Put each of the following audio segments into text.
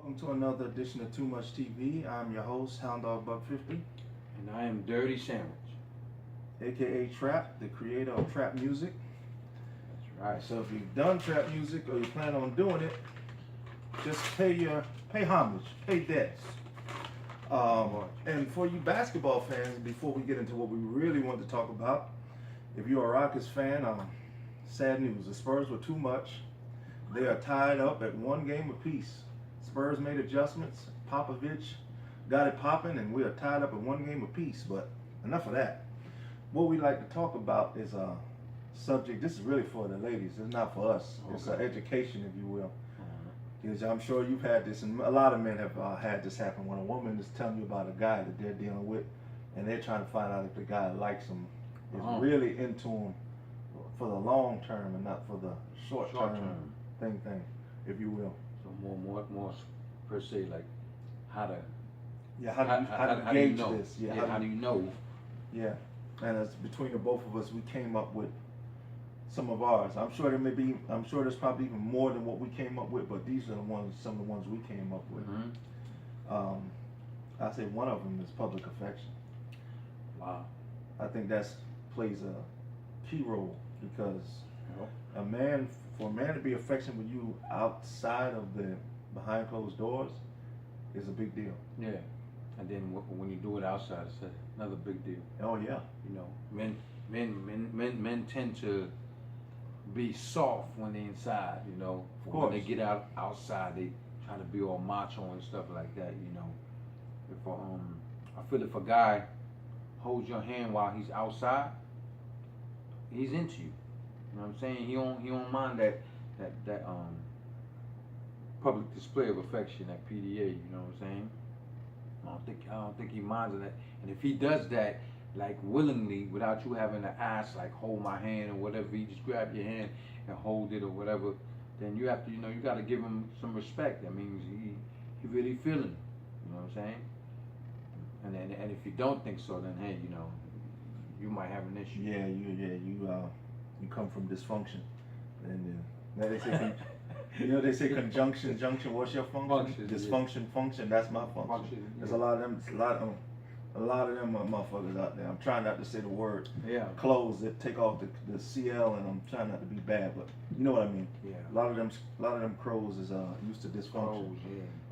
Welcome to another edition of Too Much TV. I'm your host, Hound Dog Buck 50, And I am Dirty Sandwich. aka Trap, the creator of trap music. That's right. So if you've done trap music or you plan on doing it, just pay homage, pay debts. And for you basketball fans, before we get into what we really want to talk about, if you're a Rockets fan, sad news. The Spurs were too much. They are tied up at one game apiece. Spurs made adjustments. Popovich got it popping, and we are tied up at one game apiece. But enough of that. What we like to talk about is a subject. This is really for the ladies. It's not for us. Okay. It's education, if you will. Because I'm sure you've had this, and a lot of men have had this happen when a woman is telling you about a guy that they're dealing with, and they're trying to find out if the guy likes them, is really into him for the long term and not for the short term thing, if you will. So more per se, like how to how to gauge this. How do you know? Yeah, and as between the both of us, we came up with some of ours. I'm sure there's probably even more than what we came up with, but these are some of the ones we came up with. I say one of them is public affection. Wow. I think that plays a key role because for a man to be affectionate with you outside of the behind closed doors is a big deal. Yeah, and then when you do it outside, it's another big deal. Oh yeah. You know, men tend to be soft when they're inside. You know, when they get outside, they try to be all macho and stuff like that. You know, if I feel if a guy holds your hand while he's outside, he's into you. You know what I'm saying? He don't mind that public display of affection, that PDA. You know what I'm saying? I don't think he minds that. And if he does that, like willingly, without you having to ask, like hold my hand or whatever, he just grab your hand and hold it or whatever, then you have to, you got to give him some respect. That means he really feeling. You know what I'm saying? And if you don't think so, then hey, you might have an issue. Yeah, you come from dysfunction, and they say, they say conjunction, junction. What's your function? Dysfunction, function. That's my function. There's a lot of them motherfuckers out there. I'm trying not to say the word. Yeah. Clothes that take off the CL, and I'm trying not to be bad, but you know what I mean. Yeah. A lot of them crows is used to dysfunction. Crows,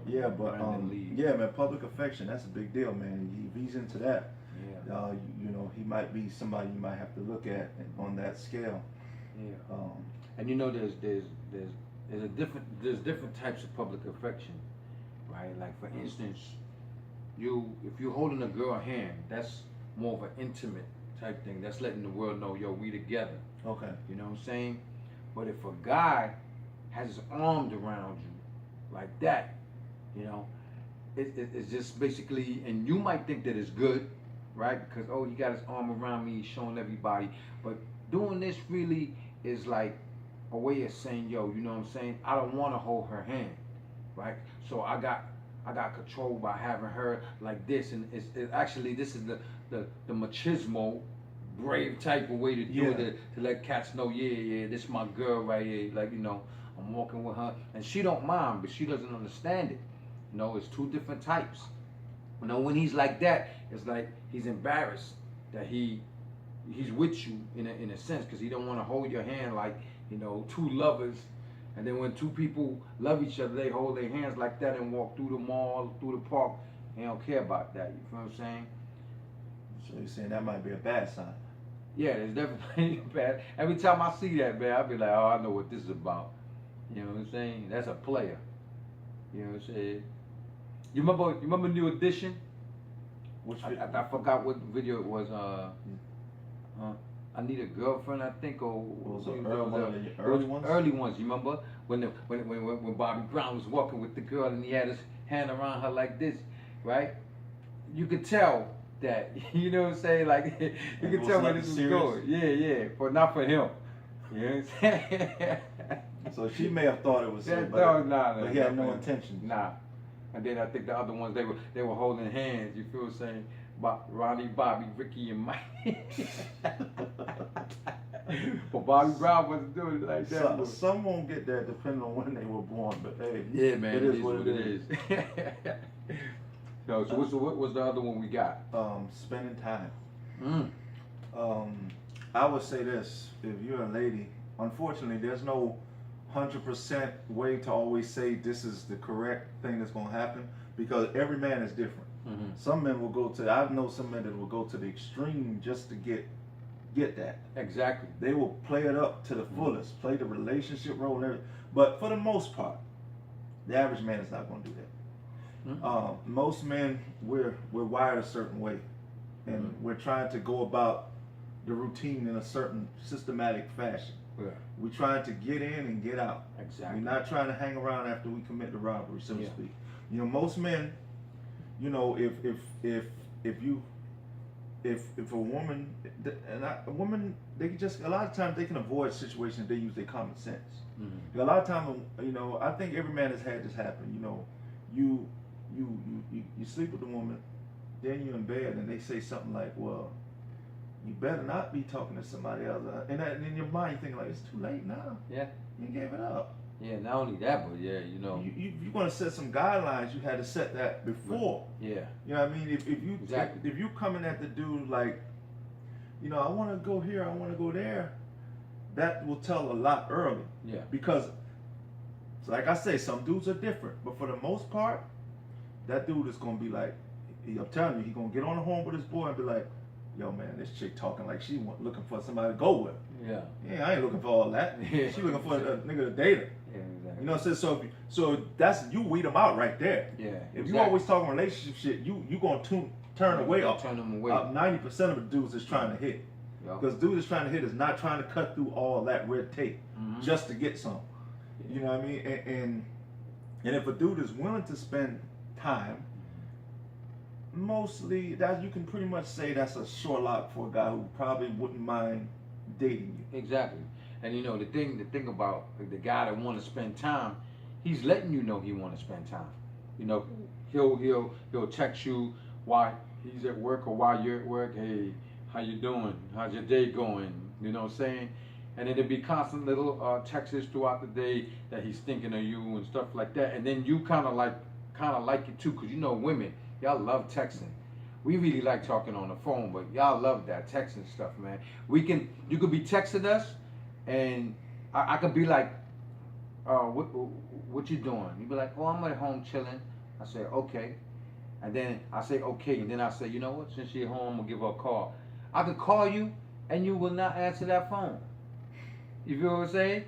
yeah, but man, public affection, that's a big deal, man. If he's into that, he might be somebody you might have to look at on that scale. Yeah. And there's different types of public affection, right? Like for instance, if you're holding a girl's hand, that's more of an intimate type thing. That's letting the world know, yo, we together. Okay. You know what I'm saying? But if a guy has his arms around you like that, it's just basically, and you might think that it's good, right? Because, he got his arm around me, he's showing everybody. But doing this really is like a way of saying, yo, you know what I'm saying? I don't want to hold her hand, right? So I got control by having her like this, and it's actually, this is the machismo, brave type of way to do it, to let cats know, this is my girl right here, like, I'm walking with her, and she don't mind, but she doesn't understand it. It's two different types. When he's like that, it's like he's embarrassed that he's with you in a sense, because he don't want to hold your hand like, two lovers. And then when two people love each other, they hold their hands like that and walk through the mall, through the park. They don't care about that. You feel what I'm saying? So you're saying that might be a bad sign? Yeah, it's definitely bad. Every time I see that, man, I be like, I know what this is about. You know what I'm saying? That's a player. You know what I'm saying? You remember New Edition? I forgot what video it was. I Need a Girlfriend, I think, or was it early ones? Early ones. You remember when Bobby Brown was walking with the girl and he had his hand around her like this, right? You could tell that. You know what I'm saying? Like you could tell where this was going. Yeah, but not for him. You know what I'm saying? So she may have thought it was him, but he had no intention. Nah. And then I think the other ones they were holding hands. You feel what I'm saying? Ronnie, Bobby, Ricky, and Mike. But Bobby Brown wasn't doing it like that. Some won't get that depending on when they were born, but hey, yeah, man, it is what it is. No, so what's the other one we got? Spending time. Mm. I would say this: if you're a lady, unfortunately, there's no 100% way to always say this is the correct thing that's going to happen, because every man is different. Mm-hmm. Some men will go to, I know some men that will go to the extreme just to get that. Exactly. They will play it up to the fullest, play the relationship role and everything. But for the most part, the average man is not going to do that. Mm-hmm. Most men, we're wired a certain way, and we're trying to go about the routine in a certain systematic fashion. Yeah. We're trying to get in and get out. Exactly. We're not trying to hang around after we commit the robbery, so to speak. You know, most men, you know, if a woman, a woman, they can just, a lot of times they can avoid situations. They use their common sense. Mm-hmm. A lot of times, you know, I think every man has had this happen. You know, you sleep with a woman, then you're in bed, and they say something like, "Well, you better not be talking to somebody else." And in your mind, you're thinking like, "It's too late now. Yeah. You gave it up." Yeah. Not only that, but yeah, you know, you're gonna set some guidelines. You had to set that before. Yeah. You know what I mean? If you exactly. if you coming at the dude like, you know, I want to go here, I want to go there, that will tell a lot early. Yeah. Because, like I say, some dudes are different, but for the most part, that dude is gonna be like, I'm telling you, he's gonna get on the horn with his boy and be like, "Yo, man, this chick talking like she looking for somebody to go with." Yeah. Yeah, I ain't looking for all that. She looking for a nigga to date her. Yeah, exactly. You know what I'm saying? So that's, you weed them out right there. Yeah. If you always talking relationship shit, you gonna turn away. Turn them away. 90% of the dudes is trying to hit. Because dude is trying to hit is not trying to cut through all that red tape just to get some. You know what I mean? And if a dude is willing to spend time, mostly that you can pretty much say that's a sure lock for a guy who probably wouldn't mind dating you. Exactly. And you know the thing about the guy that want to spend time, he's letting you know he want to spend time. You know, he'll text you while he's at work or while you're at work. Hey, how you doing? How's your day going? You know what I'm saying? And then there'll be constant little texts throughout the day that he's thinking of you and stuff like that. And then you kind of like it too, because you know women, y'all love texting. We really like talking on the phone, but y'all love that texting stuff, man. You could be texting us, and I could be like, what you doing? You be like, oh, I'm at home chilling. I say, okay. And then I say, okay. And then I say, you know what? Since you're home, I'm going to give her a call. I could call you, and you will not answer that phone. You feel what I'm saying?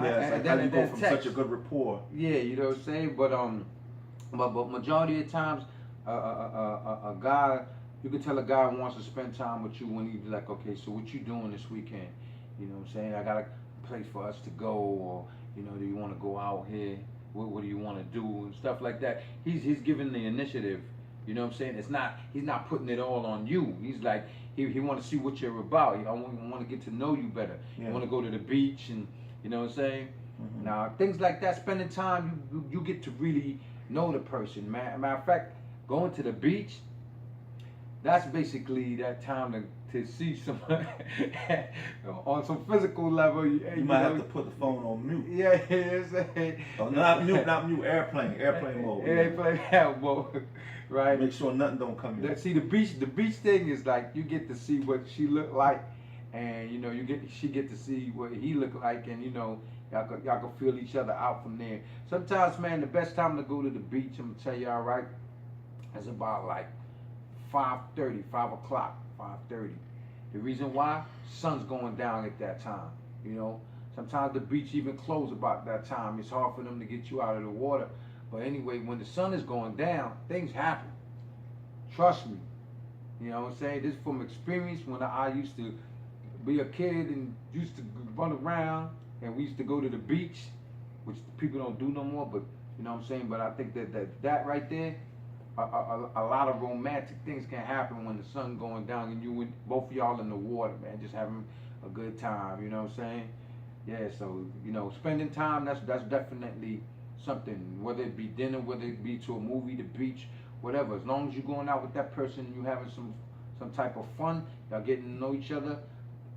Yeah, it's like how you go from such a good rapport. Yeah, you know what I'm saying? But majority of times, a guy, you can tell a guy wants to spend time with you when he's like, okay, so what you doing this weekend? You know what I'm saying? I got a place for us to go, or, you know, do you want to go out here? What do you want to do? And stuff like that. He's giving the initiative. You know what I'm saying? He's not putting it all on you. He's like, he want to see what you're about. I want to get to know you better. Yeah. You want to go to the beach, and you know what I'm saying? Mm-hmm. Now, things like that, spending time, you get to really know the person. Matter of fact, going to the beach, that's basically that time to see someone on some physical level. You might have to put the phone on mute. Yeah, yeah. Oh, not mute, airplane mode. Airplane mode, right? Make sure nothing don't come in. See, the beach thing is like, you get to see what she look like, and you know, she get to see what he look like, and you know, y'all can feel each other out from there. Sometimes, man, the best time to go to the beach, I'm gonna tell y'all, right, is about like 5:30, 5 o'clock, 5:30. The reason why? Sun's going down at that time. You know, sometimes the beach even close about that time. It's hard for them to get you out of the water. But anyway, when the sun is going down, things happen. Trust me. You know what I'm saying? This is from experience when I used to be a kid and used to run around, and we used to go to the beach, which people don't do no more, but you know what I'm saying? But I think that right there, a lot of romantic things can happen when the sun going down and you both of y'all in the water, man, just having a good time. You know what I'm saying? Yeah. So you know, spending time, that's definitely something. Whether it be dinner, whether it be to a movie, the beach, whatever. As long as you're going out with that person, and you having some type of fun, y'all getting to know each other.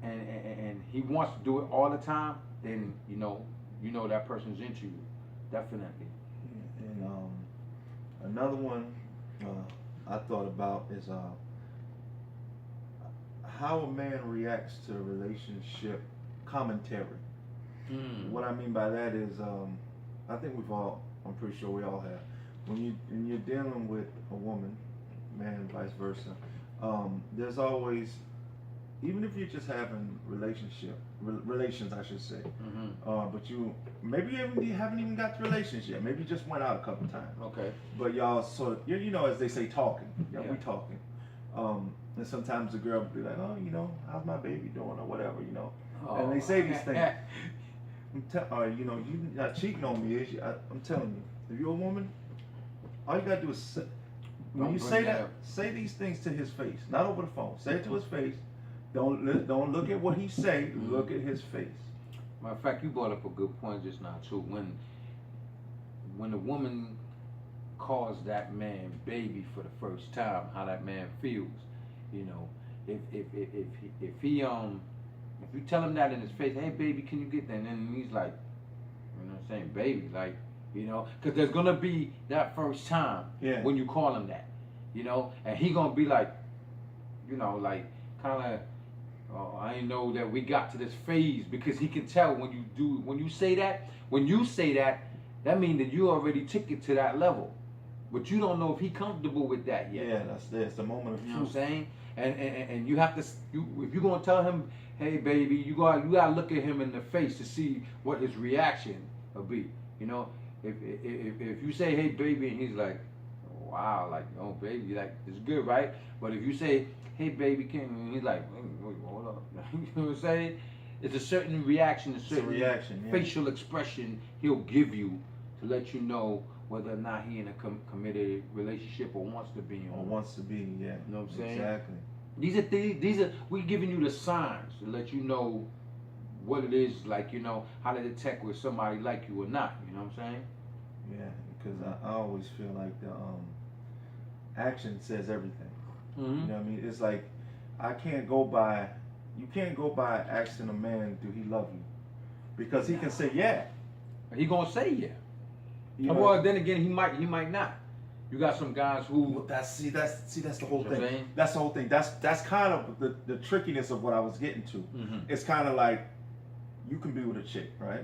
and he wants to do it all the time, then you know that person's into you, definitely. And another one I thought about is how a man reacts to relationship commentary. What I mean by that is, I think I'm pretty sure we all have. When you're dealing with a woman, man, vice versa, there's always, even if you're just having relations, I should say, but you haven't even got the relationship. Maybe you just went out a couple times. Okay. But y'all sort of, as they say, talking. Yeah, Yeah. we talking. And sometimes the girl will be like, oh, how's my baby doing or whatever, And they say these things. You're not cheating on me. I'm telling you, if you're a woman, all you gotta do is when you say that, say these things to his face, not over the phone. Say it to his face. Don't look at what he say. Look at his face. Matter of fact, you brought up a good point just now too. When a woman calls that man baby for the first time, how that man feels, if you tell him that in his face, hey baby, can you get that? And then he's like, what I'm saying, baby, like, because there's gonna be that first time when you call him that, and he gonna be like, like kind of. Oh, I didn't know that we got to this phase, because he can tell when you say that, that means that you already took it to that level, but you don't know if he comfortable with that yet. Yeah, that's the moment of truth. You know what I'm saying? And you have to, if you're gonna tell him, hey baby, you gotta look at him in the face to see what his reaction will be. If you say hey baby and he's like, wow, like, oh baby, like, it's good, right? But if you say, hey baby, and he's like, wait, hold up. You know what I'm saying? It's a certain reaction, a certain facial expression he'll give you to let you know whether or not he in a committed relationship or wants to be in one. Or wants to be, yeah. You know what I'm saying? Exactly. These are we giving you the signs to let you know what it is, like, how to detect with somebody like you or not. You know what I'm saying? Yeah, because I always feel like the action says everything. You know what I mean? It's like you can't go by asking a man, do he love you? Because he can say yeah. He gonna say yeah. Well, then again, he might not. You got some guys who. Well, that's the whole You know what I'm thing. saying? That's the whole thing. That's kind of the trickiness of what I was getting to. It's kind of like you can be with a chick, right?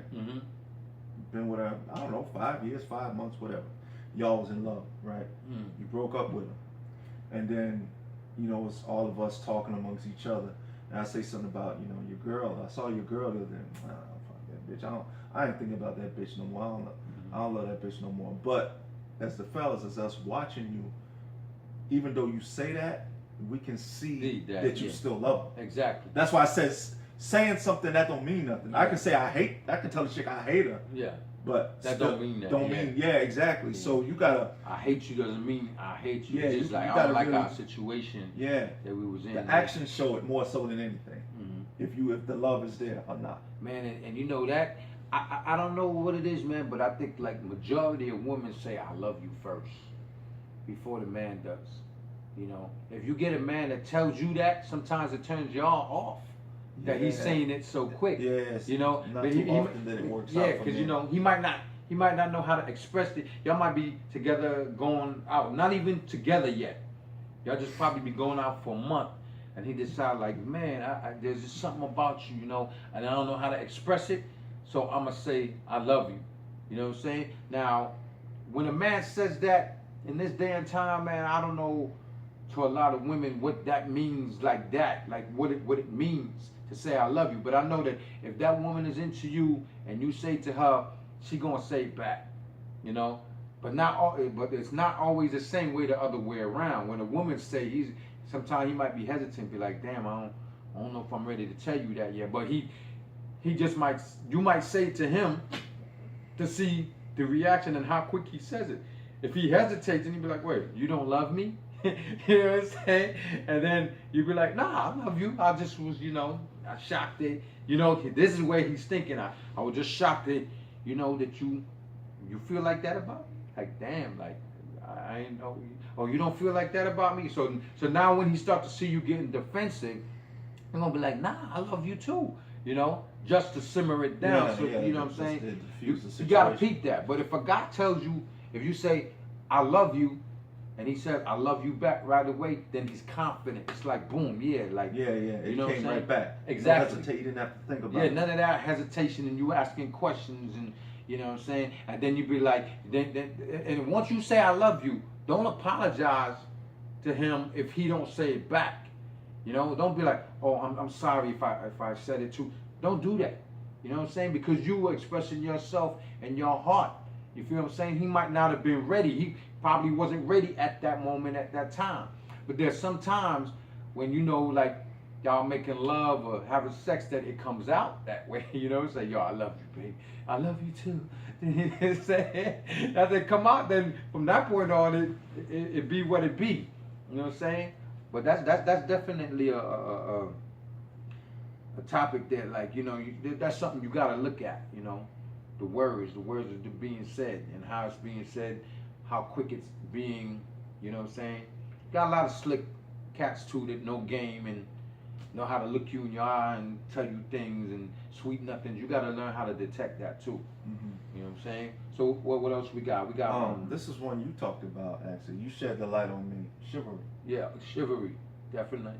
Been with her, I don't know, 5 years, 5 months, whatever. Y'all was in love, right? You broke up with her, and then it's all of us talking amongst each other. And I say something about your girl. I saw your girl the other day. Fuck that bitch. I ain't thinking about that bitch no more. I don't love that bitch no more. But as the fellas, as us watching you, even though you say that, we can see that you still love her. Exactly. That's why I said saying something that don't mean nothing. I can say I can tell a chick I hate her. Yeah. But that still, don't mean that. Don't mean exactly. Yeah. So you gotta. I hate you doesn't mean I hate you. Yeah, it's just like I don't like our situation. Yeah. That we was in. The actions show it more so than anything. If the love is there or not. Man, and you know that I don't know what it is, man, but I think like majority of women say I love you first before the man does. If you get a man that tells you that, sometimes it turns y'all off. That he's saying it so quick. Yes. Not but too often that it works out. Yeah, because he might not know how to express it. Y'all might be together going out, not even together yet. Y'all just probably be going out for a month, and he decides like, man, there's just something about you, and I don't know how to express it, so I'ma say I love you. You know what I'm saying? Now, when a man says that in this day and time, man, I don't know to a lot of women what that means, like that, like what it means to say I love you. But I know that if that woman is into you and you say to her, she gonna say it back, but it's not always the same way the other way around. When a woman say sometimes he might be hesitant, be like, damn, I don't know if I'm ready to tell you that yet. But he just you might say to him to see the reaction and how quick he says it. If he hesitates, and he be like, wait, you don't love me? You know what I'm saying? And then you be like, nah, I love you. I just was, I shocked it. This is where he's thinking. I was just shocked that, that you feel like that about me. Like, damn, like, I ain't know. Oh, you don't feel like that about me? So now when he starts to see you getting defensive, they're gonna be like, nah, I love you too, you know, just to simmer it down. Yeah, So yeah, you know what I'm just saying? to You, diffuse the you gotta situation. peep that. But if a guy tells you, if you say, I love you, and he said, I love you back right away, then he's confident. It's like boom, yeah, like Yeah, you it know what I'm came saying? right back. Exactly. No hesitate. You didn't have to think about Yeah, it. none of that hesitation and you asking questions and you know what I'm saying? And then you be like, and once you say I love you, don't apologize to him if he don't say it back. You know, don't be like, oh, I'm sorry if I said it too. Don't do that. You know what I'm saying? Because you were expressing yourself and your heart. You feel what I'm saying? He might not have been ready. He probably wasn't ready at that moment, at that time. But there's some times when you know, like y'all making love or having sex, that it comes out that way. You know, say, yo, I love you, babe. I love you too. As it come out, then from that point on, it be what it be. You know what I'm saying? But that's definitely a topic that, like, you know, that's something you got to look at. You know, the words that are being said and how it's being said, how quick it's being. You know what I'm saying? Got a lot of slick cats too that know game and know how to look you in your eye and tell you things and sweet nothings. You got to learn how to detect that too. Mm-hmm. You know what I'm saying? So what else we got? We got this is one you talked about, actually. You shed the light on me. Chivalry. yeah, chivalry, definitely.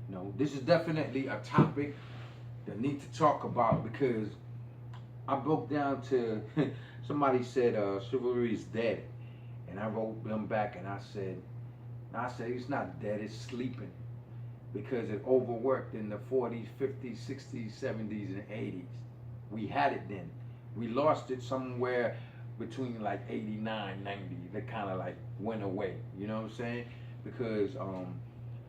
You know, this is definitely a topic that need to talk about because I broke down to somebody said chivalry is dead, and I wrote them back and I said it's not dead, it's sleeping because it overworked in the 40s, 50s, 60s, 70s, and 80s. We had it then. We lost it somewhere between like 89, 90. That kind of like went away. You know what I'm saying? Because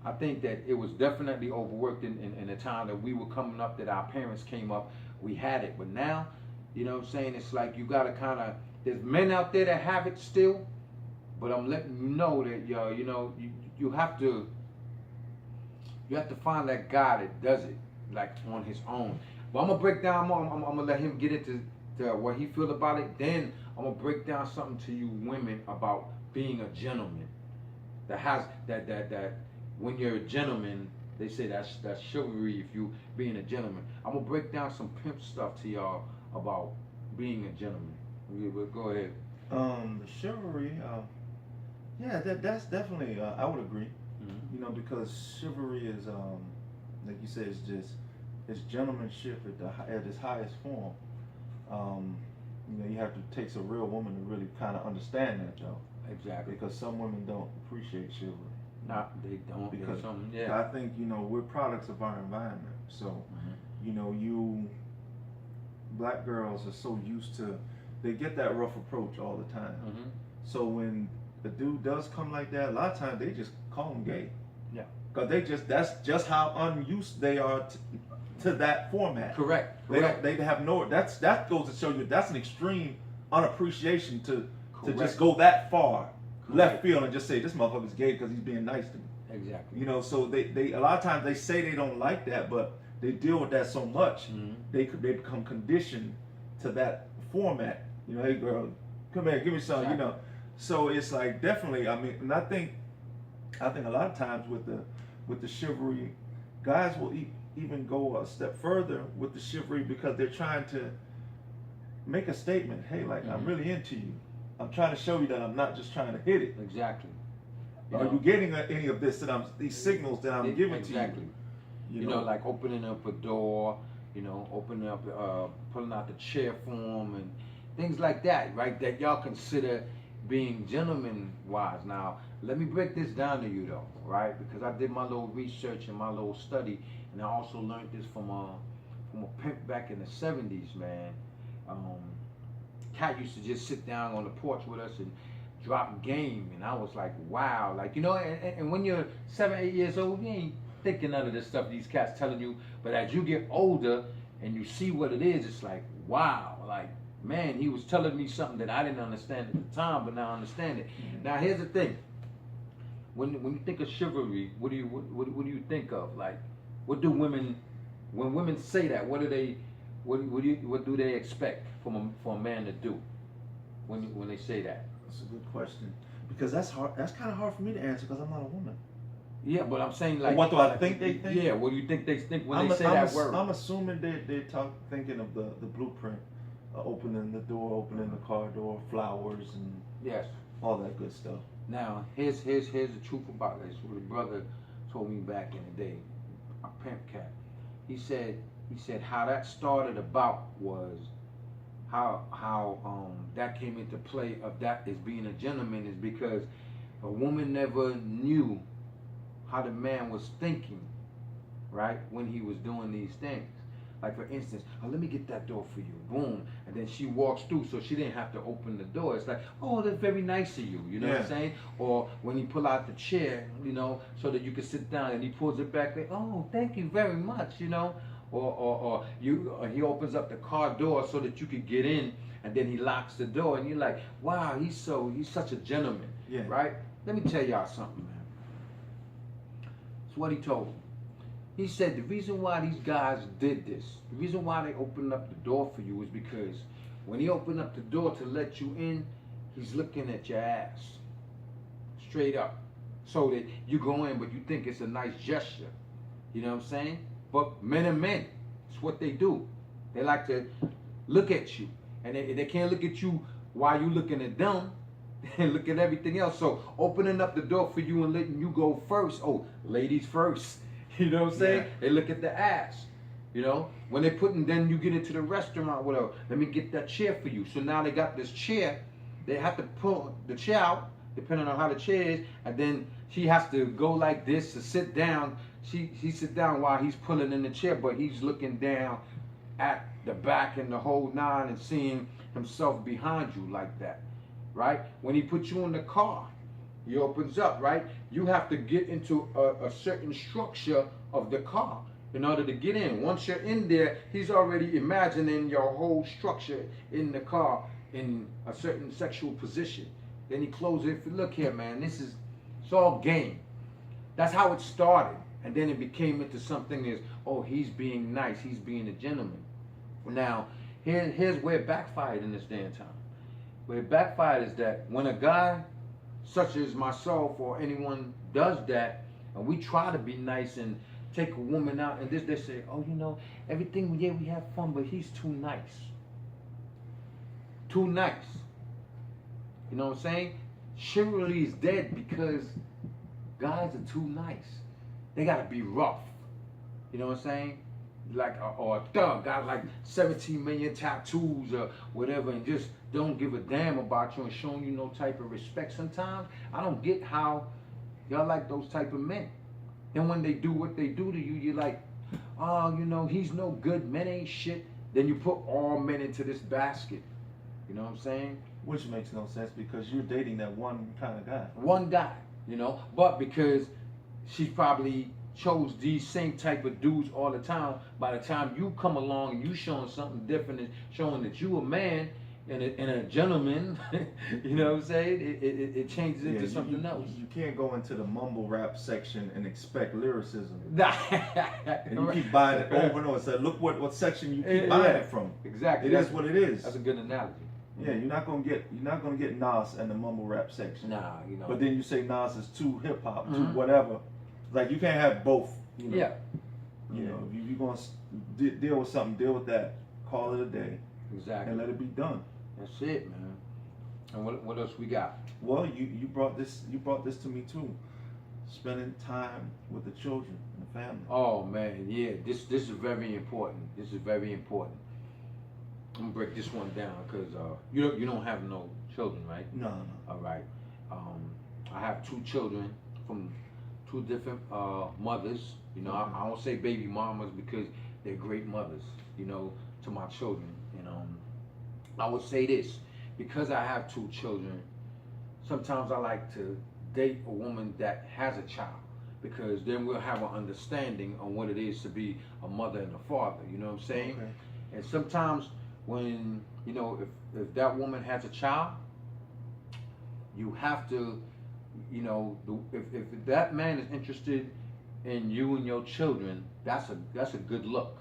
I think that it was definitely overworked in the time that we were coming up, that our parents came up. We had it. But now, you know what I'm saying? It's like you got to kind of, there's men out there that have it still, but I'm letting you know that, you know, you have to find that guy that does it, like on his own. But I'm gonna break down. I'm gonna let him get into what he feel about it. Then I'm gonna break down something to you women about being a gentleman. That has that when you're a gentleman, they say that's chivalry. If you being a gentleman, I'm gonna break down some pimp stuff to y'all about being a gentleman. Go ahead. The chivalry. Yeah, that's definitely. I would agree. Mm-hmm. You know, because chivalry is, like you said, it's gentlemanship at its highest form. You know, you have to take a real woman to really kind of understand that, though. Exactly. Because some women don't appreciate chivalry. They don't. Because yeah. I think, you know, we're products of our environment. So, Mm-hmm. you know, black girls are so used to, they get that rough approach all the time. Mm-hmm. So when a dude does come like that, a lot of times they just call him gay. Yeah. Because that's just how unused they are to that format. Correct. They have no, that goes to show you that's an extreme unappreciation to just go that far left field and just say this motherfucker's gay because he's being nice to me. Exactly. You know, so they a lot of times they say they don't like that, but they deal with that so much, Mm-hmm. they become conditioned to that format. You know, hey girl, come here, give me some. Exactly. You know, so it's like definitely. I mean, and I think a lot of times with the chivalry, guys will even go a step further with the chivalry because they're trying to make a statement. Hey, like Mm-hmm. I'm really into you. I'm trying to show you that I'm not just trying to hit it. Exactly. Are you getting any of this these signals that I'm giving to you? Exactly. You know, like opening up a door, you know, opening up, pulling out the chair for them and things like that, right? That y'all consider being gentleman wise. Now, let me break this down to you though, right? Because I did my little research and my little study, and I also learned this from a pimp back in the 70s, man. Cat used to just sit down on the porch with us and drop game, and I was like, wow, like, you know, and when you're 7, 8 years old, you ain't thinking none of this stuff these cats telling you, but as you get older and you see what it is, it's like, wow, like, man, he was telling me something that I didn't understand at the time, but now I understand it. Mm-hmm. Now here's the thing, when you think of chivalry, what do you think of? Like, what do women, when women say that, what do they expect for a man to do when they say that? That's a good question because that's hard. That's kind of hard for me to answer because I'm not a woman. Yeah, but I'm saying Or like. what do I think they think? Yeah, what do you think they think when I'm they say I'm that word? I'm assuming they thinking of the blueprint, opening the door, opening the car door, flowers, and Yes. all that good stuff. Now, here's the truth about this. What a brother told me back in the day, a pimp cat. He said how that started about was how that came into play of that as being a gentleman is because a woman never knew how the man was thinking, right, when he was doing these things. Like for instance, oh, let me get that door for you. Boom. And then she walks through so she didn't have to open the door. It's like, oh, that's very nice of you. You know what I'm saying? Or when he pull out the chair, so that you can sit down and he pulls it back, like, oh, thank you very much. Or he opens up the car door so that you could get in and then he locks the door and you're like, wow, he's such a gentleman. Yeah. Right? Let me tell y'all something, man. It's what he told me. He said the reason why these guys did this, the reason why they opened up the door for you is because when he opened up the door to let you in, he's looking at your ass. Straight up. So that you go in, but you think it's a nice gesture. You know what I'm saying? But men are men. It's what they do. They like to look at you. And they can't look at you while you looking at them. And look at everything else. So opening up the door for you and letting you go first. Oh, ladies first. You know what I'm saying? Yeah. They look at the ass. When they then you get into the restaurant, whatever. Let me get that chair for you. So now they got this chair. They have to pull the chair out, depending on how the chair is, and then she has to go like this to sit down. She sit down while he's pulling in the chair, but he's looking down at the back and the whole nine and seeing himself behind you like that, right? When he puts you in the car, he opens up, right? You have to get into a certain structure of the car in order to get in. Once you're in there, he's already imagining your whole structure in the car in a certain sexual position. Then he closes it. Look here, man, it's all game. That's how it started. And then it became into something is, oh, he's being nice. He's being a gentleman. Now, here's where it backfired in this day and time. Where it backfired is that when a guy such as myself or anyone does that, and we try to be nice and take a woman out, and they say, oh, everything, yeah, we have fun, but he's too nice. Too nice. You know what I'm saying? Chivalry is dead because guys are too nice. They gotta be rough. You know what I'm saying? Like or a thug, got like 17 million tattoos or whatever, and just don't give a damn about you and showing you no type of respect. Sometimes I don't get how y'all like those type of men. Then when they do what they do to you, you're like, oh, he's no good. Men ain't shit. Then you put all men into this basket. You know what I'm saying? Which makes no sense because you're dating that one kind of guy. One guy, but because she probably chose these same type of dudes all the time. By the time you come along and you showing something different and showing that you a man and a gentleman, you know what I'm saying? It changes into something else. You can't go into the mumble rap section and expect lyricism. And you Right. keep buying it over and over. So look what section you keep buying it from. Exactly. It is what it is. That's a good analogy. Yeah, you're not gonna get Nas in the mumble rap section. Nah, But then you say Nas is too hip hop, too whatever. Like you can't have both. Yeah. If you're gonna deal with something, deal with that. Call it a day. Exactly. And let it be done. That's it, man. And what else we got? Well, you brought this to me too. Spending time with the children and the family. Oh man, yeah. This is very important. This is very important. I'm gonna break this one down because you don't have no children, right? No. All right. I have 2 children from 2 different mothers. I don't say baby mamas because they're great mothers. To my children. I would say this because I have 2 children. Sometimes I like to date a woman that has a child because then we'll have an understanding on what it is to be a mother and a father. You know what I'm saying? Okay. And sometimes when if that woman has a child, you have to, if that man is interested in you and your children, that's a good look.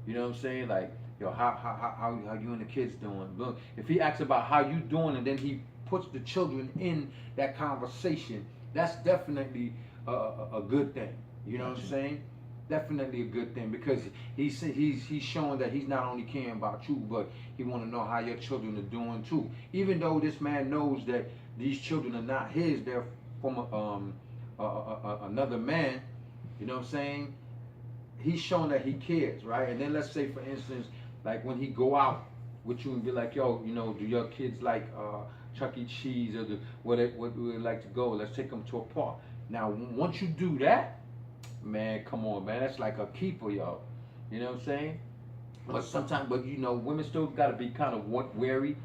You know what I'm saying? Like, how you and the kids doing? If he asks about how you doing and then he puts the children in that conversation, that's definitely a good thing. You know what I'm saying? Definitely a good thing, because he's showing that he's not only caring about you, but he want to know how your children are doing too. Even though this man knows that these children are not his, they're from another man. You know what I'm saying? He's showing that he cares, right? And then let's say, for instance, like when he go out with you and be like, yo, you know, do your kids like Chuck E. Cheese, or what we would like to go? Let's take them to a park. Now, once you do that, man, come on, man, that's like a keeper, yo. You know what I'm saying? But sometimes, but you know, women still got to be kind of wary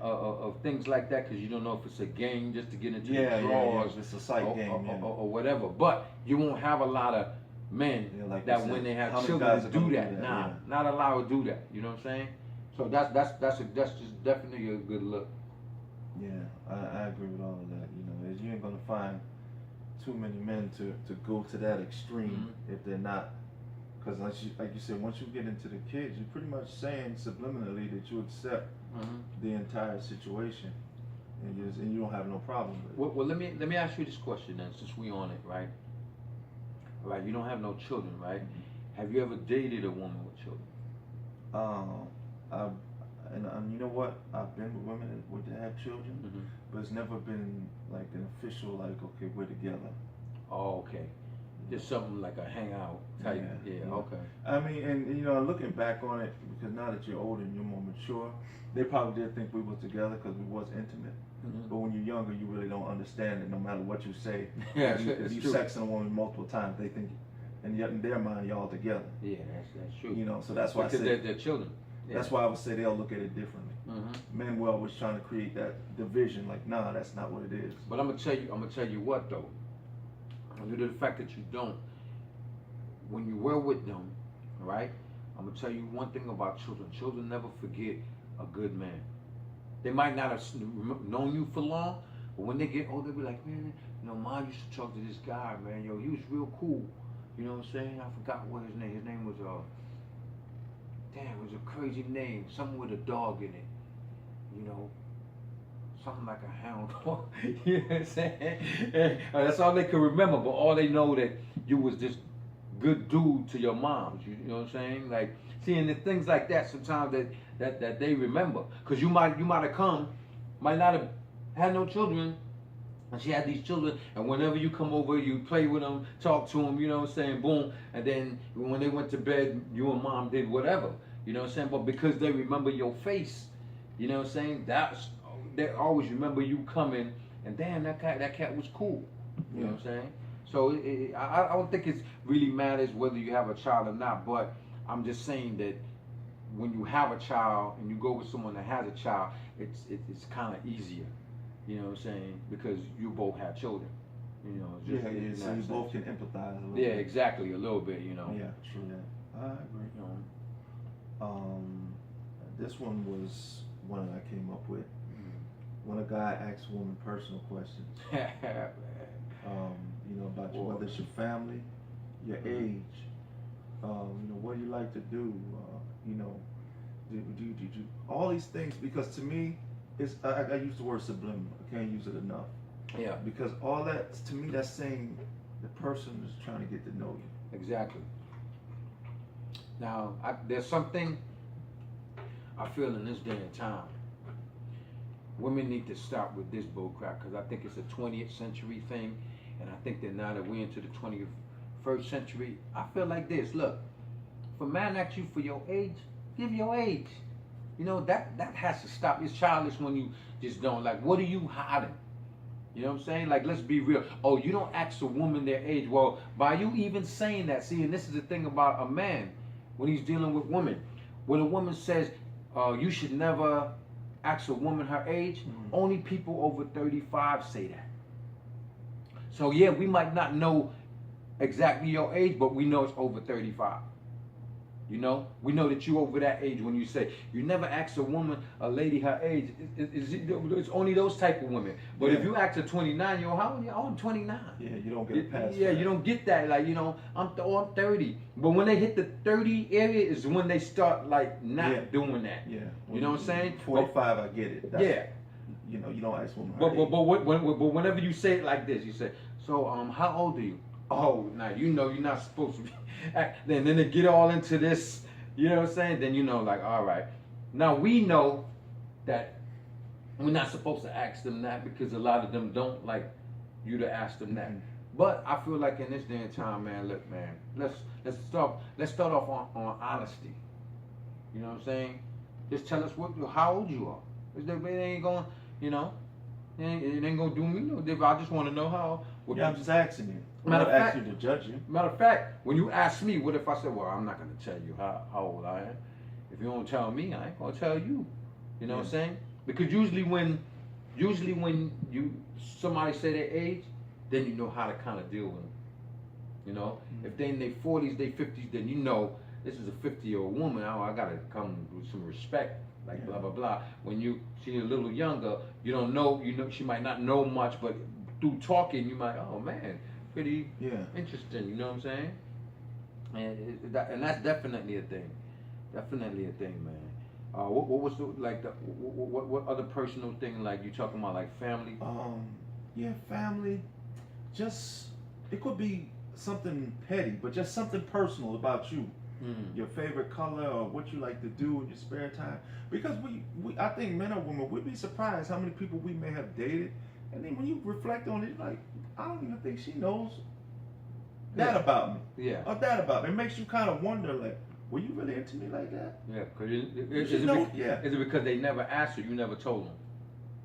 of things like that, because you don't know if it's a game just to get into the drawers, it's a sight game, or whatever. But you won't have a lot of men like that when they have children to do that. Nah, not allowed to do that. You know what I'm saying? So that's just definitely a good look. Yeah, I agree with all of that. You know, you ain't gonna find too many men to go to that extreme if they're not, because like you said, once you get into the kids, you're pretty much saying subliminally that you accept the entire situation, and you don't have no problem with it. Well, let me ask you this question then, since we on it, right? Right, you don't have no children, right? Have you ever dated a woman with children? And you know what? I've been with women that have children, but it's never been like an official, like, okay, we're together. Oh, okay. Just something like a hangout type. Yeah. Okay. I mean, and you know, looking back on it, because now that you're older and you're more mature, they probably did think we were together because we was intimate. But when you're younger, you really don't understand it. No matter what you say, if you sex a woman multiple times, they think, and yet in their mind, y'all together. Yeah, that's true. You know, so that's why because I say they're children. Yeah. That's why I would say they'll look at it differently. Men were always trying to create that division, like, nah, that's not what it is. But I'm gonna tell you what though. Due to the fact that you don't, when you were with them, right? I'm gonna tell you one thing about children. Children never forget a good man. They might not have known you for long, but when they get older, they'll be like, man, you know, Mom used to talk to this guy, man. Yo, he was real cool. You know what I'm saying? I forgot what his name. His name was damn, it was a crazy name. Something with a dog in it. You know, something like a hound dog. You know what I'm saying? That's all they can remember, but all they know that you was this good dude to your moms. You know what I'm saying? Like, seeing the things like that sometimes that they remember. Because you might have come, might not have had no children, and she had these children, and whenever you come over, you play with them, talk to them, you know what I'm saying, boom, and then when they went to bed, you and Mom did whatever, you know what I'm saying, but because they remember your face, you know what I'm saying, they always remember you coming, and damn, that cat was cool, you know what I'm saying. So I don't think it really matters whether you have a child or not, but I'm just saying that when you have a child and you go with someone that has a child, it's kind of easier. You know what I'm saying? Because you both have children. You know, just so you both can empathize a little bit. bit. Exactly, a little bit, you know. Yeah, true that. I agree. You know. This one was one that I came up with. When a guy asks a woman personal questions. You know, about whether it's your family, your age, you know, what do you like to do, you know, do you all these things, because to me, I use the word subliminal. I can't use it enough. Yeah. Because all that, to me, that's saying the person is trying to get to know you. Exactly. Now, there's something I feel in this day and time. Women need to stop with this bullcrap, because I think it's a 20th century thing, and I think that now that we're into the 21st century, I feel like this. Look, if a man asks you for your age, give your age. You know, that has to stop. It's childish when you just don't. Like, what are you hiding? You know what I'm saying? Like, let's be real. Oh, you don't ask a woman their age. Well, by you even saying that, see, and this is the thing about a man when he's dealing with women. When a woman says, you should never ask a woman her age, only people over 35 say that. So, yeah, we might not know exactly your age, but we know it's over 35. You know, we know that you over that age when you say you never ask a woman, a lady, her age. It's only those type of women. But if you ask a 29-year-old, how old are you? Oh, I'm 29. Yeah, you don't get a pass. Yeah, you don't get that. Like, you know, I'm 30. But when they hit the 30 area is when they start like not doing that. Yeah. You know what I'm saying? 45, I get it. That's, you know, you don't ask women. But whenever you say it like this, you say, so how old are you? oh, now you know you're not supposed to be. Then they get all into this, you know what I'm saying? Then you know, like, all right. Now we know that we're not supposed to ask them that because a lot of them don't like you to ask them that. But I feel like in this day and time, man, look, man, let's start off on honesty. You know what I'm saying? Just tell us how old you are. It ain't going, you know, it ain't gonna do me no difference. I just want to know how. Yeah, I'm just asking you. I'm Matter not of fact, asking you to judge you. Matter of fact, when you ask me, what if I said, well, I'm not gonna tell you how old I am. If you don't tell me, I ain't gonna tell you. You know what I'm saying? Because usually when somebody say their age, then you know how to kind of deal with them. You know, if they in their 40s, their 50s, then you know this is a 50-year-old woman. I gotta come with some respect, like blah blah blah. When she's a little younger, you don't know. You know, she might not know much, but through talking, you might, oh man, pretty interesting. You know what I'm saying? And that's definitely a thing. Definitely a thing, man. What was what other personal thing, like you talking about, like family? Yeah, family. Just, it could be something petty, but just something personal about you. Your favorite color or what you like to do in your spare time. Because we I think men or women, we'd be surprised how many people we may have dated, and then when you reflect on it, you're like, I don't even think she knows that about me. Yeah. Or that about me. It makes you kind of wonder, like, were you really into me like that? Yeah, because is it because they never asked you, you never told them?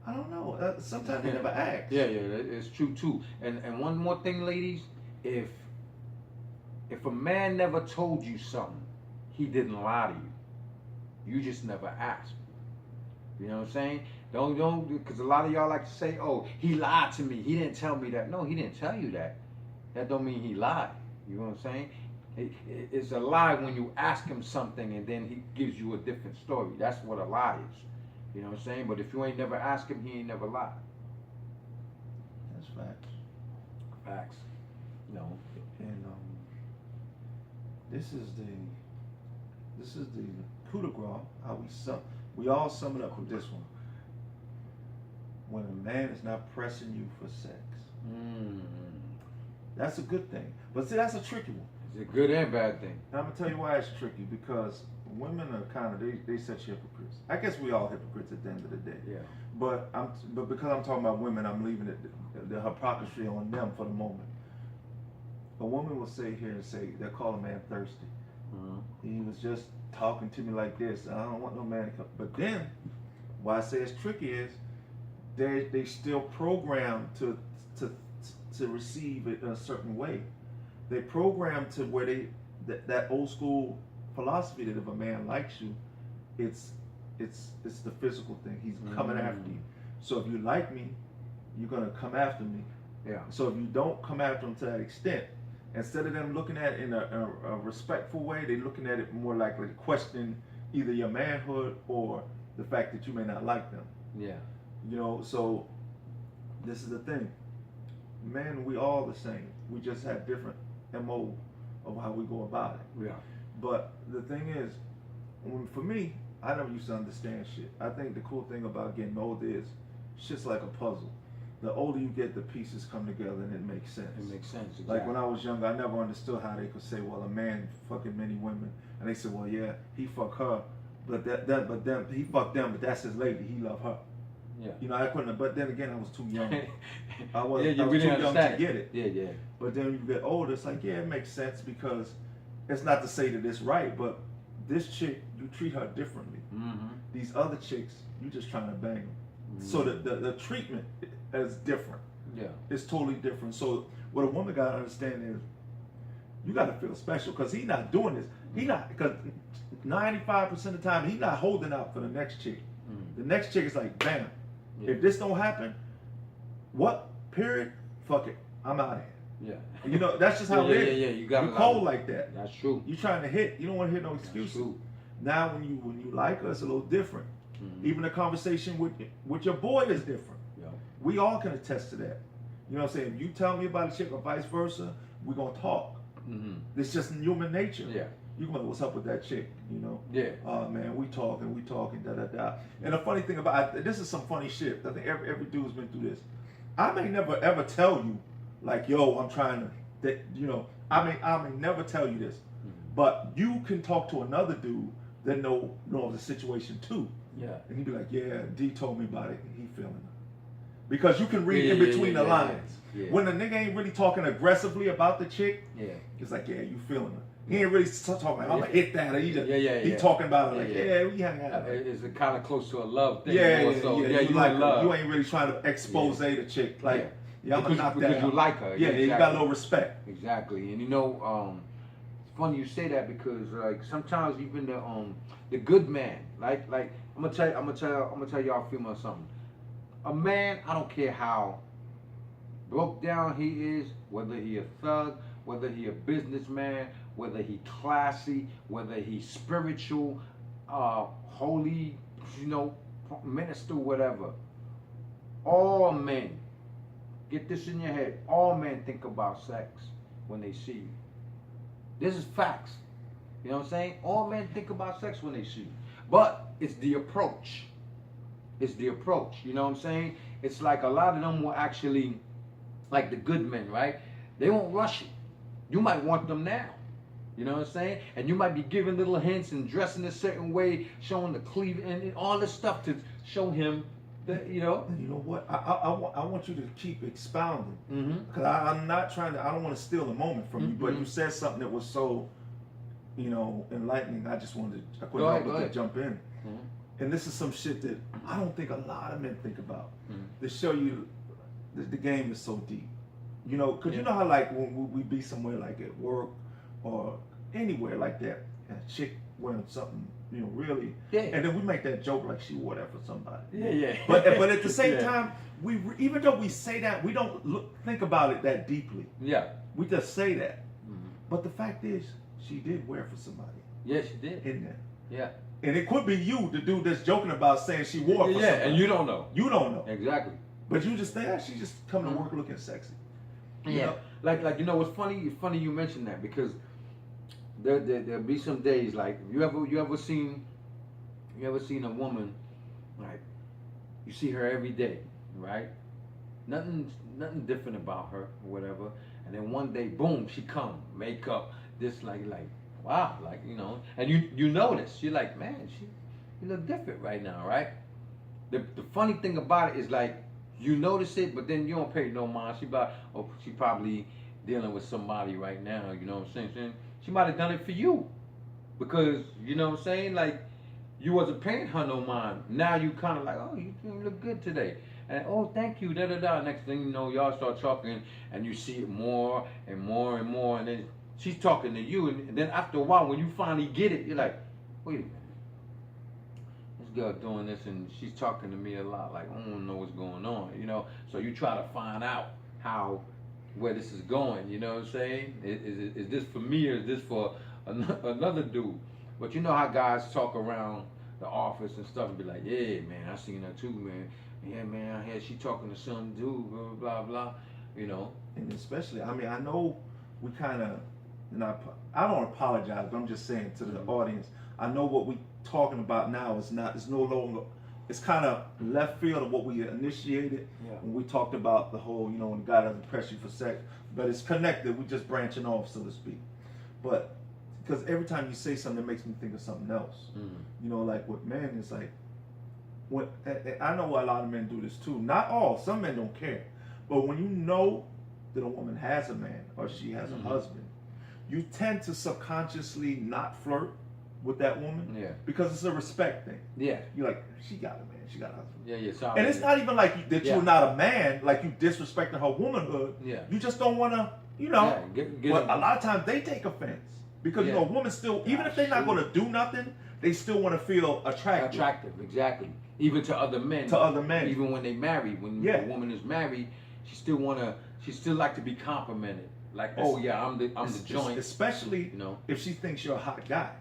I don't know. Sometimes they never ask. Yeah, it's true too. And one more thing, ladies, if a man never told you something, he didn't lie to you. You just never asked. You know what I'm saying? Don't, because a lot of y'all like to say, oh, he lied to me. He didn't tell me that. No, he didn't tell you that. That don't mean he lied. You know what I'm saying? It's a lie when you ask him something and then he gives you a different story. That's what a lie is. You know what I'm saying? But if you ain't never asked him, he ain't never lied. That's facts. Facts. No. And this is the coup de grace. How we all sum it up with this one. When a man is not pressing you for sex, that's a good thing. But see, that's a tricky one. It's a good and bad thing. And I'm gonna tell you why it's tricky, because women are kind of they such hypocrites. I guess we all hypocrites at the end of the day. Yeah. But because I'm talking about women, I'm leaving the hypocrisy on them for the moment. A woman will sit here and say they'll call a man thirsty. He was just talking to me like this. I don't want no man to come. But then, why I say it's tricky is they still programmed to receive it in a certain way. They programmed to where that old school philosophy that if a man likes you, it's the physical thing. He's coming after you. So if you like me, you're gonna come after me. Yeah. So if you don't come after him to that extent, instead of them looking at it in a respectful way, they're looking at it more like questioning either your manhood or the fact that you may not like them. Yeah. You know, so this is the thing. Men, we all the same. We just have different MO of how we go about it. Yeah. But the thing is, for me, I never used to understand shit. I think the cool thing about getting older is shit's like a puzzle. The older you get, the pieces come together and it makes sense. It makes sense. Exactly. Like when I was younger, I never understood how they could say, well, a man fucking many women, and they said, well, yeah, he fuck her, but he fucked them, but that's his lady, he love her. Yeah. You know, I couldn't. But then again, I was too young. I was really too young to get it. Yeah. But then when you get older, it's like, yeah, it makes sense, because it's not to say that it's right, but this chick, you treat her differently. These other chicks, you just trying to bang them. So the treatment is different. Yeah. It's totally different. So what a woman got to understand is, you got to feel special, because he's not doing this. Because 95% of the time, he's not holding out for the next chick. The next chick is like, bam. Yeah. If this don't happen, what? Period. Fuck it. I'm out of here. Yeah. You know, that's just how it is. Yeah. You cold like that. That's true. You trying to hit. You don't want to hear no excuses. That's true. Now when you like us, it's a little different. Even the conversation with your boy is different. Yeah. We all can attest to that. You know what I'm saying? If you tell me about a chick or vice versa, we're gonna talk. It's just human nature. Yeah. You go, what's up with that chick? You know? Yeah. Oh man, we talking, da da da. And the funny thing about this is some funny shit. I think every dude's been through this. I may never ever tell you, like, yo, I'm trying to that, I may never tell you this, but you can talk to another dude that know the situation too. Yeah. And he'd be like, yeah, D told me about it, and he feeling it. Because you can read in between the lines. Yeah. When the nigga ain't really talking aggressively about the chick, it's like, yeah, you feeling her. He ain't really talking like, I'm gonna hit that, or he talking about it like, we hang out. It's kind of close to a love thing. Yeah, you like love. You ain't really trying to expose the chick. Like, I'm gonna knock that out. Because you like her. Yeah, you got a little respect. Exactly. And it's funny you say that because like sometimes even the good man, like I'm gonna tell y'all a female something. A man, I don't care how broke down he is, whether he a thug, whether he a businessman, whether he classy, whether he spiritual, holy, minister, whatever. All men, get this in your head, all men think about sex when they see you. This is facts. You know what I'm saying? All men think about sex when they see you. But it's the approach. It's the approach. You know what I'm saying? It's like a lot of them will actually, like the good men, right? They won't rush it. You might want them now. You know what I'm saying? And you might be giving little hints and dressing a certain way, showing the cleave and all this stuff to show him that, You know what? I want you to keep expounding. Because I'm not trying to, I don't want to steal a moment from you, but you said something that was so, enlightening. I just wanted to, I couldn't help but to jump in. And this is some shit that I don't think a lot of men think about. To show you the game is so deep. Because you know how like when we be somewhere like at work or anywhere like that, and a chick wearing something, really, and then we make that joke like she wore that for somebody. But at the same time, we even though we say that, we don't think about it that deeply. We just say that. But the fact is, she did wear it for somebody. Yeah, she did. In there. Yeah. And it could be you, the dude that's joking about saying she wore it for somebody. And you don't know. You don't know. Exactly. But you just think, she's just coming to work looking sexy. You know? Like what's funny? It's funny you mention that because there'll be some days like you ever seen a woman, like you see her every day, right? Nothing different about her or whatever, and then one day, boom, she come, makeup, this like wow, like and you notice, you're like, man, you look different right now, right? The funny thing about it is like you notice it, but then you don't pay no mind. She probably dealing with somebody right now, you know what I'm saying? She might have done it for you. Because, you know what I'm saying? Like, you wasn't paying her no mind. Now you kind of like, oh, you look good today. And, oh, thank you, da-da-da. Next thing you know, y'all start talking, and you see it more and more and more. And then she's talking to you. And then after a while, when you finally get it, you're like, wait a minute. This girl doing this, and she's talking to me a lot. Like, I don't know what's going on, So you try to find out where this is going, you know what I'm saying? Is this for me or is this for another dude? But you know how guys talk around the office and stuff and be like, yeah, man, I seen her too, man. Yeah, man, I heard she talking to some dude, blah, blah, blah, And especially, I know we kind of, I don't apologize, but I'm just saying to the audience, I know what we talking about now it's no longer, it's kind of left field of what we initiated when we talked about the whole, when God doesn't press you for sex, but it's connected. We're just branching off, so to speak. But because every time you say something, it makes me think of something else. Like with men, it's like, I know a lot of men do this too. Not all. Some men don't care. But when you know that a woman has a man or she has a husband, you tend to subconsciously not flirt with that woman because it's a respect thing. You're like, she got a man, she got a husband. Sorry. And it's not even like that you're not a man, like you disrespecting her womanhood. You just don't want to, but a lot of times they take offense because a woman still, even if they're not going to do nothing, they still want to feel attractive. Exactly. Even to other men. Even when they marry, when a woman is married, she still like to be complimented. Like, oh yeah, I'm the joint. Especially if she thinks you're a hot guy.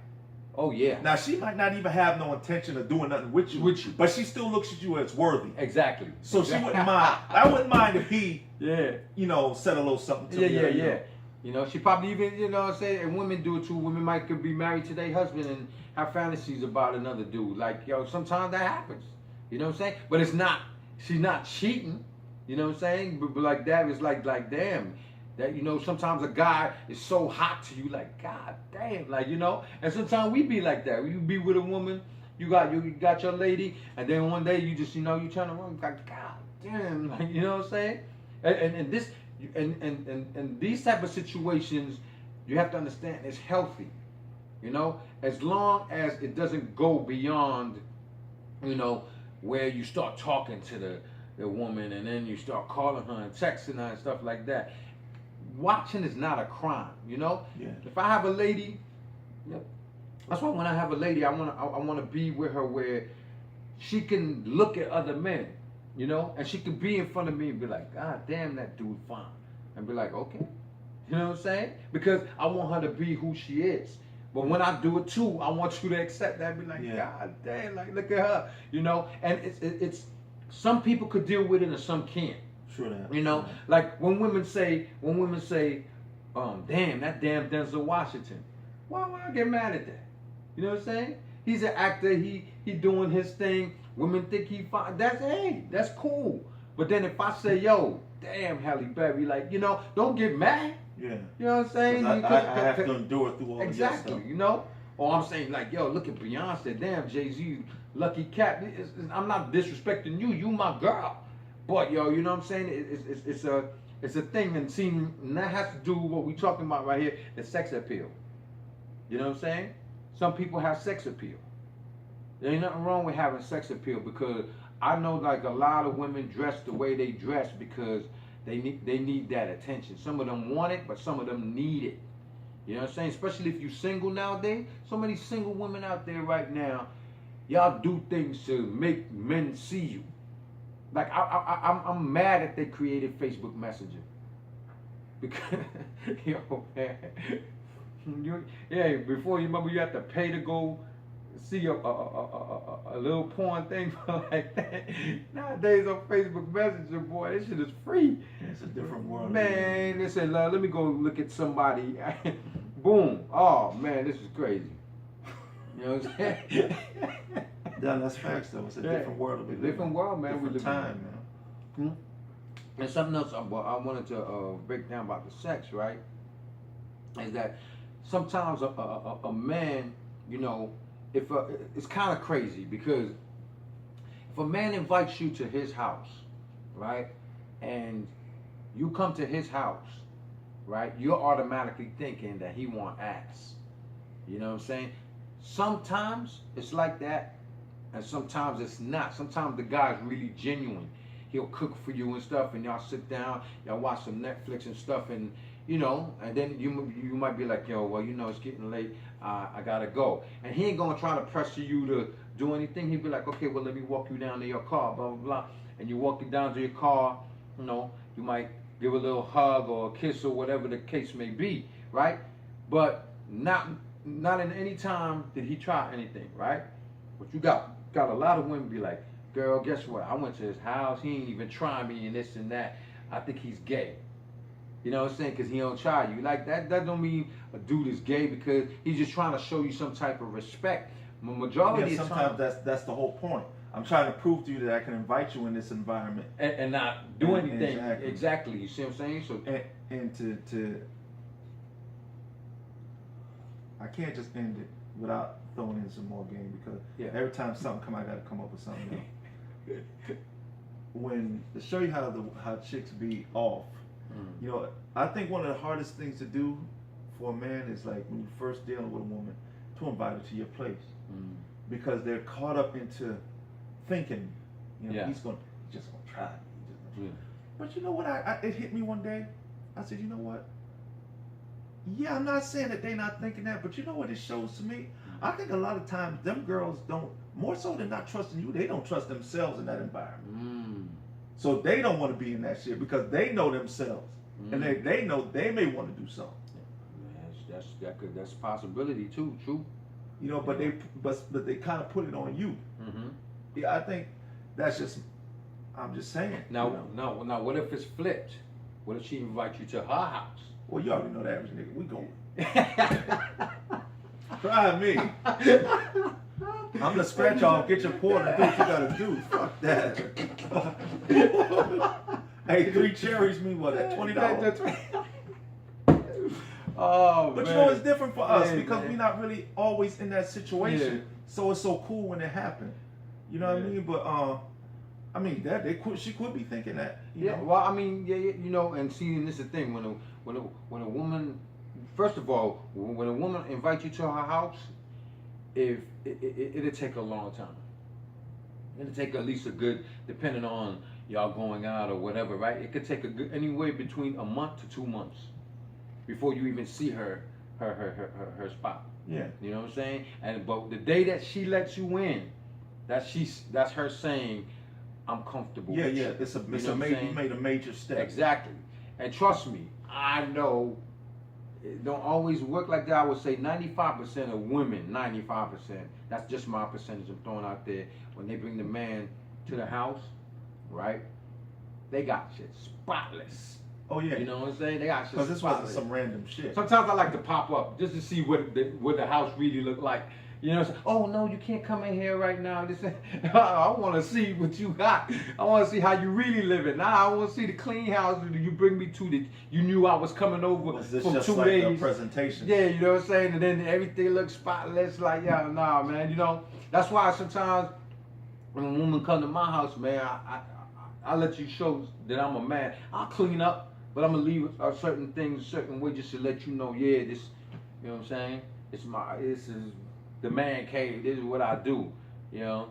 Oh yeah. Now she might not even have no intention of doing nothing with you, but she still looks at you as worthy. Exactly. So she wouldn't mind. I wouldn't mind if he, said a little something to me. She probably even, say, and women do it too. Women could be married to their husband and have fantasies about another dude. Like, sometimes that happens. You know what I'm saying? But she's not cheating. You know what I'm saying? But like that, it's like, damn. That, you know, sometimes a guy is so hot to you, like, God damn, like, you know. And sometimes we be like that. You be with a woman, you got your lady, and then one day you just, you know, you turn around, like, God damn, like, you know what I'm saying? And this, and these type of situations, you have to understand, it's healthy, you know, as long as it doesn't go beyond, you know, where you start talking to the woman and then you start calling her and texting her and stuff like that. Watching is not a crime, you know. Yeah. If I have a lady, that's why when I have a lady, I wanna be with her where she can look at other men, you know, and she can be in front of me and be like, God damn, that dude fine, and be like, okay, you know what I'm saying? Because I want her to be who she is. But when I do it too, I want you to accept that and be like, God damn, like look at her, you know. And it's some people could deal with it and some can't. Sure that. You know, like when women say, damn, that damn Denzel Washington. Why I get mad at that? You know what I'm saying? He's an actor. He doing his thing. Women think he fine. That's cool. But then if I say, yo, damn Halle Berry, like, you know, don't get mad. Yeah. You know what I'm saying? I have to endure through all of that stuff. You know? Or I'm saying like, yo, look at Beyonce. Damn, Jay-Z, Lucky Cat. I'm not disrespecting you. You my girl. But yo, you know what I'm saying? It's a thing, and see, and that has to do with what we talking about right here, the sex appeal. You know what I'm saying? Some people have sex appeal. There ain't nothing wrong with having sex appeal, because I know like a lot of women dress the way they dress because they need that attention. Some of them want it, but some of them need it. You know what I'm saying? Especially if you're single nowadays. So many single women out there right now, y'all do things to make men see you. Like I'm mad that they created Facebook Messenger, because yo man, before you remember you have to pay to go see a little porn thing like that. Nowadays on Facebook Messenger, boy, this shit is free. It's a different world. Man, they said, let me go look at somebody. Boom. Oh man, this is crazy. You know what I'm saying? Yeah, that's facts though. It's a different world. Different world, man. Different time, man. And something else I wanted to break down about the sex, right? Is that sometimes a man, you know, it's kind of crazy, because if a man invites you to his house, right, and you come to his house, right, you're automatically thinking that he want ass. You know what I'm saying? Sometimes it's like that, and sometimes it's not. Sometimes the guy's really genuine. He'll cook for you and stuff, and y'all sit down, y'all watch some Netflix and stuff, and you know, and then you might be like, yo, well, you know, it's getting late, I gotta go. And he ain't gonna try to pressure you to do anything. He'll be like, okay, well, let me walk you down to your car, blah, blah, blah. And you walk it down to your car, you know, you might give a little hug or a kiss or whatever the case may be, right? But not in any time did he try anything, right? But you got a lot of women be like, girl, guess what? I went to his house. He ain't even trying me and this and that. I think he's gay. You know what I'm saying? Because he don't try you. Like, that don't mean a dude is gay, because he's just trying to show you some type of respect. Majority of sometimes that's the whole point. I'm trying to prove to you that I can invite you in this environment. And not do anything. Exactly. You see what I'm saying? So and to I can't just end it without throwing in some more game, because every time something come, I got to come up with something else. When to show you how chicks be off, you know, I think one of the hardest things to do for a man is, like, when you're first dealing with a woman, to invite her to your place, because they're caught up into thinking, you know, he's just gonna try me. But you know what? It hit me one day. I said, you know what? Yeah, I'm not saying that they're not thinking that, but you know what it shows to me? I think a lot of times them girls don't, more so than not trusting you, they don't trust themselves in that environment. So they don't want to be in that shit, because they know themselves, and they know they may want to do something. That's a possibility too. True. You know, but they kind of put it on you. Yeah, I think that's just. I'm just saying. Now, what if it's flipped? What if she invites you to her house? Well, you already know the average nigga. We gon' try me. I'm gonna scratch off, get your porter, and do what you gotta do. Fuck that. Hey, 3 cherries mean what? At $20? Oh, But man. you know, it's different for us Yeah, because man. we're not really always in that situation. Yeah. So it's so cool when it happened. You know what I Yeah. mean? But I mean that she could be thinking that. You Yeah, know? well, I mean, yeah, you know, and see, and this is the thing when a woman, first of all, when a woman invites you to her house, if it'll take a long time. It'll take at least a good, depending on y'all going out or whatever, right? It could take a good anywhere between a month to 2 months before you even see her spot. Yeah. You know what I'm saying? And but the day that she lets you in, that's her saying, I'm comfortable. Yeah, with yeah. you. It's a You know what I'm major. saying? You made a major step. Exactly. And trust me, I know it don't always work like that. I would say 95% of women, 95%, that's just my percentage I'm throwing out there. When they bring the man to the house, right? They got shit spotless. Oh yeah. You know what I'm saying? They got shit Because this spotless. wasn't some random shit. Sometimes I like to pop up just to see what the house really look like. You know, oh no, you can't come in here right now. This, I want to see what you got. I want to see how you really living. Now I want to see the clean house that you bring me to. That you knew I was coming over Was this from just 2 like days. a presentation? Yeah, you know what I'm saying. And then everything looks spotless. Like, yeah, nah, man. You know, that's why sometimes when a woman come to my house, man, I let you show that I'm a man. I'll clean up, but I'm gonna leave certain things a certain way just to let you know, yeah, this, you know what I'm saying? This is the man cave. This is what I do, you know.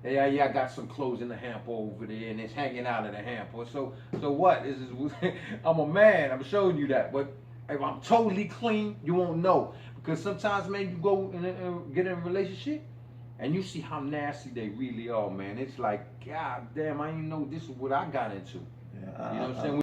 Yeah. Yeah, I got some clothes in the hamper over there, and it's hanging out in the hamper. So what? This is I'm a man. I'm showing you that. But if I'm totally clean, you won't know because sometimes, man, you go and get in a relationship. And you see how nasty they really are, man. It's like, God damn, I didn't know this is what I got into. Yeah. You know what I'm saying?